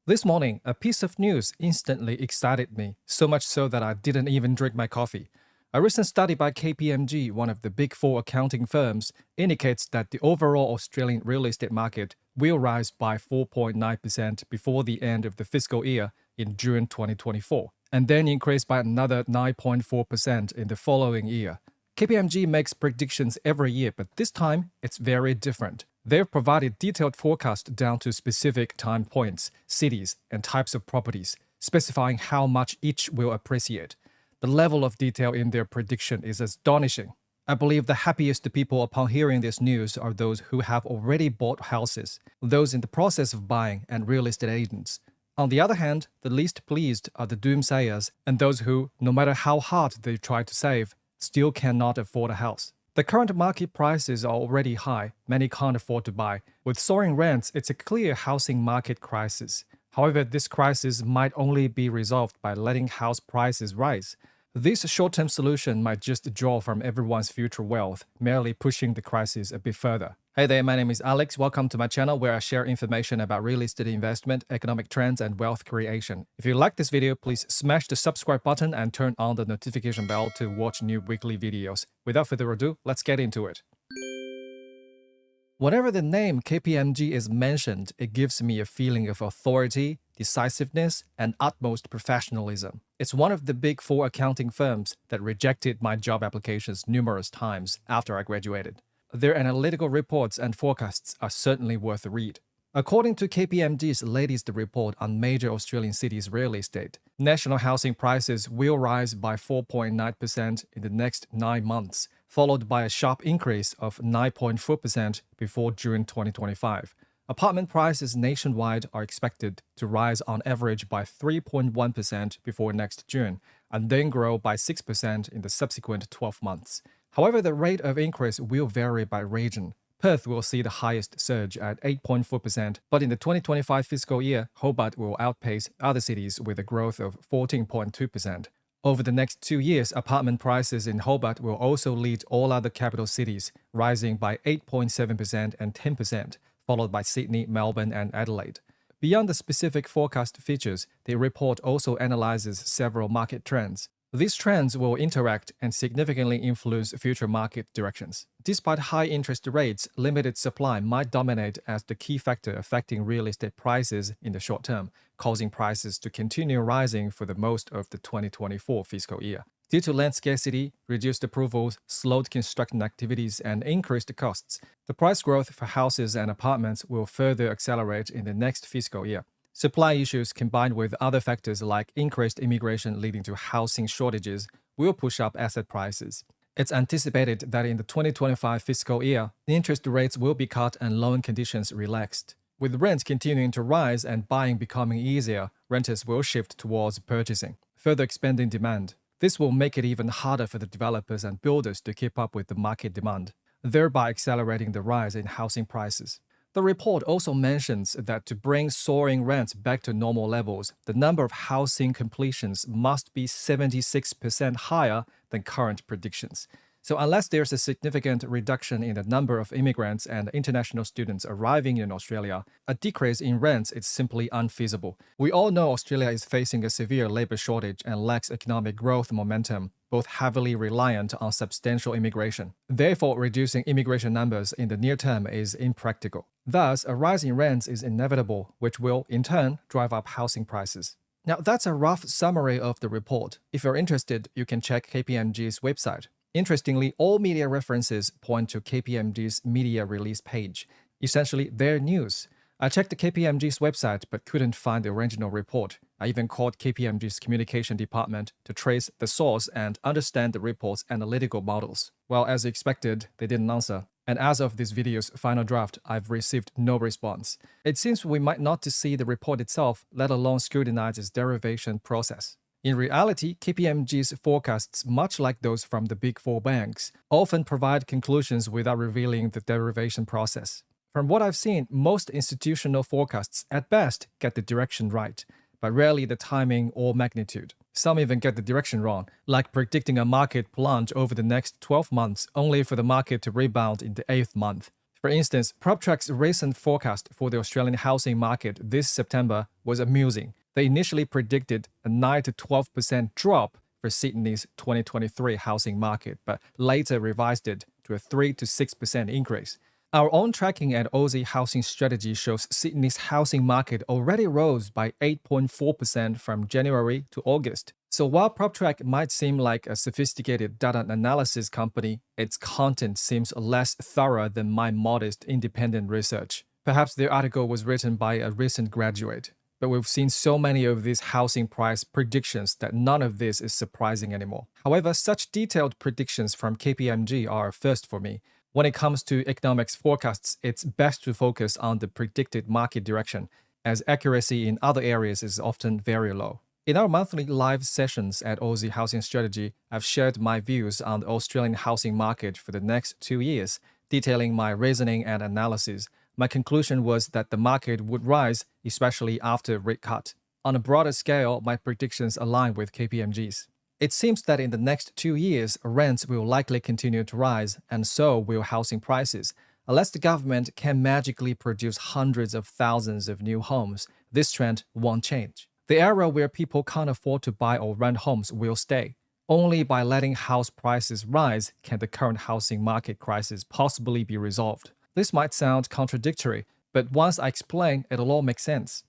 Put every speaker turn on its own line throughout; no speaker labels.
This morning, a piece of news instantly excited me, so much so that I didn't even drink my coffee. A recent study by KPMG, one of the big four accounting firms, indicates that the overall Australian real estate market will rise by 4.9% before the end of the fiscal year in June 2024, and then increase by another 9.4% in the following year. KPMG makes predictions every year, but this time it's very different. They've provided detailed forecasts down to specific time points, cities, and types of properties, specifying how much each will appreciate. The level of detail in their prediction is astonishing. I believe the happiest people upon hearing this news are those who have already bought houses, those in the process of buying, and real estate agents. On the other hand, the least pleased are the doomsayers and those who, no matter how hard they try to save, still cannot afford a house. The current market prices are already high, many can't afford to buy. With soaring rents, it's a clear housing market crisis. However, this crisis might only be resolved by letting house prices rise. This short-term solution might just draw from everyone's future wealth, merely pushing the crisis a bit further. Hey there, my name is Alex. Welcome to my channel where I share information about real estate investment, economic trends, and wealth creation. If you like this video, please smash the subscribe button and turn on the notification bell to watch new weekly videos. Without further ado, let's get into it. Whenever the name KPMG is mentioned, it gives me a feeling of authority, decisiveness, and utmost professionalism. It's one of the big four accounting firms that rejected my job applications numerous times after I graduated. Their analytical reports and forecasts are certainly worth a read. According to KPMG's latest report on major Australian cities' real estate, national housing prices will rise by 4.9% in the next 9 months, followed by a sharp increase of 9.4% before June 2025. Apartment prices nationwide are expected to rise on average by 3.1% before next June, and then grow by 6% in the subsequent 12 months. However, the rate of increase will vary by region. Perth will see the highest surge at 8.4%, but in the 2025 fiscal year, Hobart will outpace other cities with a growth of 14.2%. Over the next 2 years, apartment prices in Hobart will also lead all other capital cities, rising by 8.7% and 10%, followed by Sydney, Melbourne, and Adelaide. Beyond the specific forecast features, the report also analyzes several market trends. These trends will interact and significantly influence future market directions. Despite high interest rates, limited supply might dominate as the key factor affecting real estate prices in the short term, causing prices to continue rising for the most of the 2024 fiscal year. Due to land scarcity, reduced approvals, slowed construction activities, and increased costs, the price growth for houses and apartments will further accelerate in the next fiscal year. Supply issues combined with other factors like increased immigration leading to housing shortages will push up asset prices. It's anticipated that in the 2025 fiscal year, interest rates will be cut and loan conditions relaxed. With rents continuing to rise and buying becoming easier, renters will shift towards purchasing, further expanding demand. This will make it even harder for the developers and builders to keep up with the market demand, thereby accelerating the rise in housing prices. The report also mentions that to bring soaring rents back to normal levels, the number of housing completions must be 76% higher than current predictions. So unless there's a significant reduction in the number of immigrants and international students arriving in Australia, a decrease in rents is simply unfeasible. We all know Australia is facing a severe labor shortage and lacks economic growth momentum, both heavily reliant on substantial immigration. Therefore, reducing immigration numbers in the near term is impractical. Thus, a rise in rents is inevitable, which will, in turn, drive up housing prices. Now, that's a rough summary of the report. If you're interested, you can check KPMG's website. Interestingly, all media references point to KPMG's media release page, essentially their news. I checked the KPMG's website but couldn't find the original report. I even called KPMG's communication department to trace the source and understand the report's analytical models. Well, as expected, they didn't answer. And as of this video's final draft, I've received no response. It seems we might not to see the report itself, let alone scrutinize its derivation process. In reality, KPMG's forecasts, much like those from the big four banks, often provide conclusions without revealing the derivation process. From what I've seen, most institutional forecasts at best get the direction right, but rarely the timing or magnitude. Some even get the direction wrong, like predicting a market plunge over the next 12 months only for the market to rebound in the 8th month. For instance, PropTrack's recent forecast for the Australian housing market this September was amusing. They initially predicted a 9 to 12% drop for Sydney's 2023 housing market, but later revised it to a 3 to 6% increase. Our own tracking at Aussie Housing Strategy shows Sydney's housing market already rose by 8.4% from January to August. So while PropTrack might seem like a sophisticated data analysis company, its content seems less thorough than my modest independent research. Perhaps their article was written by a recent graduate, but we've seen so many of these housing price predictions that none of this is surprising anymore. However, such detailed predictions from KPMG are a first for me. When it comes to economics forecasts, it's best to focus on the predicted market direction, as accuracy in other areas is often very low. In our monthly live sessions at Aussie Housing Strategy, I've shared my views on the Australian housing market for the next 2 years, detailing my reasoning and analysis. My conclusion was that the market would rise, especially after rate cut. On a broader scale, my predictions align with KPMG's. It seems that in the next 2 years, rents will likely continue to rise, and so will housing prices. Unless the government can magically produce hundreds of thousands of new homes, this trend won't change. The era where people can't afford to buy or rent homes will stay. Only by letting house prices rise can the current housing market crisis possibly be resolved. This might sound contradictory, but once I explain, it'll all make sense.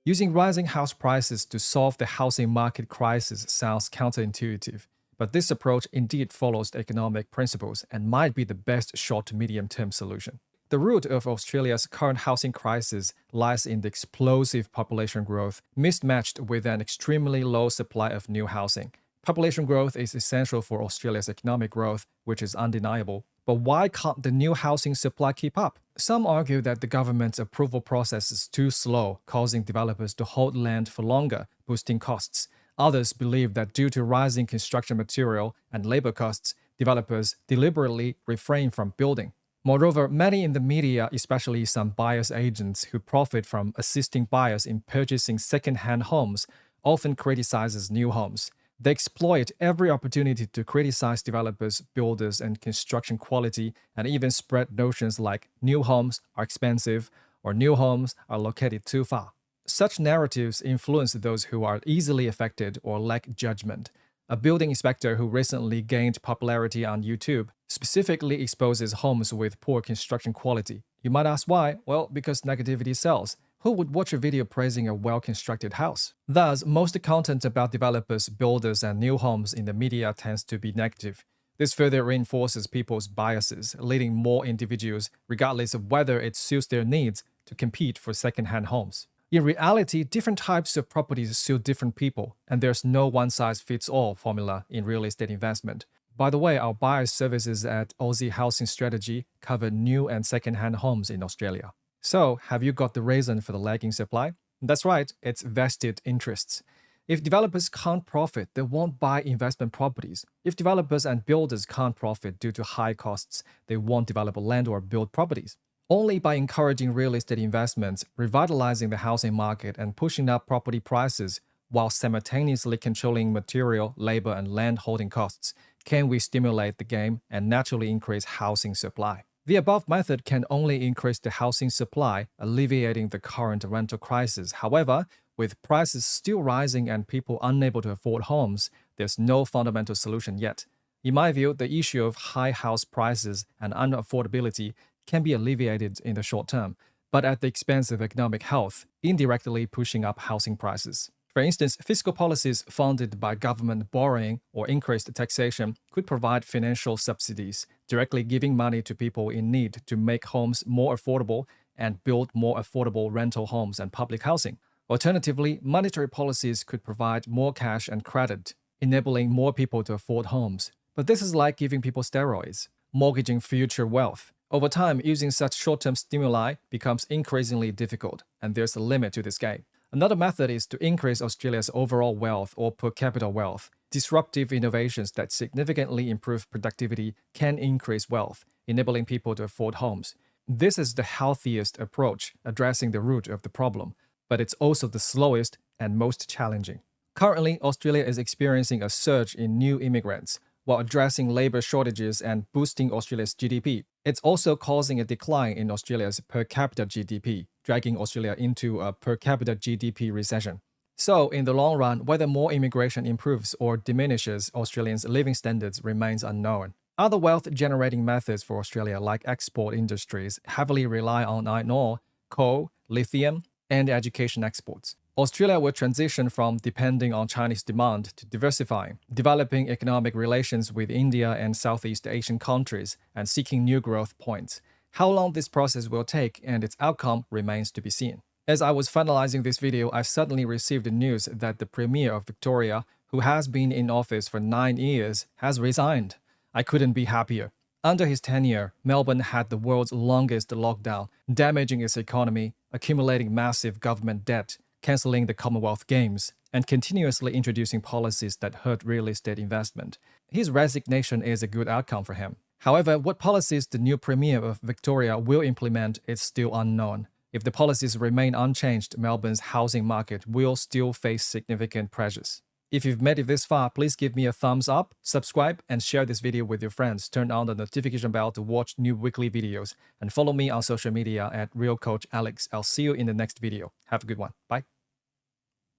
Using rising house prices to solve the housing market crisis sounds counterintuitive, but this approach indeed follows the economic principles and might be the best short to medium-term solution. The root of Australia's current housing crisis lies in the explosive population growth mismatched with an extremely low supply of new housing. Population growth is essential for Australia's economic growth, which is undeniable. But why can't the new housing supply keep up? Some argue that the government's approval process is too slow, causing developers to hold land for longer, boosting costs. Others believe that due to rising construction material and labor costs, developers deliberately refrain from building. Moreover, many in the media, especially some buyers agents who profit from assisting buyers in purchasing second-hand homes, often criticizes new homes. They exploit every opportunity to criticize developers, builders, and construction quality, and even spread notions like new homes are expensive or new homes are located too far. Such narratives influence those who are easily affected or lack judgment. A building inspector who recently gained popularity on YouTube specifically exposes homes with poor construction quality. You might ask why? Well, because negativity sells. Who would watch a video praising a well-constructed house? Thus, most content about developers, builders, and new homes in the media tends to be negative. This further reinforces people's biases, leading more individuals, regardless of whether it suits their needs, to compete for second-hand homes. In reality, different types of properties suit different people, and there's no one-size-fits-all formula in real estate investment. By the way, our buyers services at Aussie Housing Strategy cover new and second-hand homes in Australia. So, have you got the reason for the lagging supply? That's right, it's vested interests. If developers can't profit, they won't buy investment properties. If developers and builders can't profit due to high costs, they won't develop land or build properties. Only by encouraging real estate investments, revitalizing the housing market, and pushing up property prices, while simultaneously controlling material, labor, and land holding costs, can we stimulate the game and naturally increase housing supply. The above method can only increase the housing supply, alleviating the current rental crisis. However, with prices still rising and people unable to afford homes, there's no fundamental solution yet. In my view, the issue of high house prices and unaffordability can be alleviated in the short term, but at the expense of economic health, indirectly pushing up housing prices. For instance, fiscal policies funded by government borrowing or increased taxation could provide financial subsidies, directly giving money to people in need to make homes more affordable and build more affordable rental homes and public housing. Alternatively, monetary policies could provide more cash and credit, enabling more people to afford homes. But this is like giving people steroids, mortgaging future wealth. Over time, using such short-term stimuli becomes increasingly difficult, and there's a limit to this game. Another method is to increase Australia's overall wealth or per capita wealth. Disruptive innovations that significantly improve productivity can increase wealth, enabling people to afford homes. This is the healthiest approach, addressing the root of the problem, but it's also the slowest and most challenging. Currently, Australia is experiencing a surge in new immigrants, while addressing labor shortages and boosting Australia's GDP. It's also causing a decline in Australia's per capita GDP, dragging Australia into a per capita GDP recession. So, in the long run, whether more immigration improves or diminishes Australians' living standards remains unknown. Other wealth-generating methods for Australia, like export industries, heavily rely on iron ore, coal, lithium, and education exports. Australia will transition from depending on Chinese demand to diversifying, developing economic relations with India and Southeast Asian countries, and seeking new growth points. How long this process will take and its outcome remains to be seen. As I was finalizing this video, I suddenly received the news that the Premier of Victoria, who has been in office for 9 years, has resigned. I couldn't be happier. Under his tenure, Melbourne had the world's longest lockdown, damaging its economy, accumulating massive government debt, cancelling the Commonwealth Games, and continuously introducing policies that hurt real estate investment. His resignation is a good outcome for him. However, what policies the new Premier of Victoria will implement is still unknown. If the policies remain unchanged, Melbourne's housing market will still face significant pressures. If you've made it this far, please give me a thumbs up, subscribe, and share this video with your friends. Turn on the notification bell to watch new weekly videos, and follow me on social media at RealCoachAlex. I'll see you in the next video. Have a good one. Bye.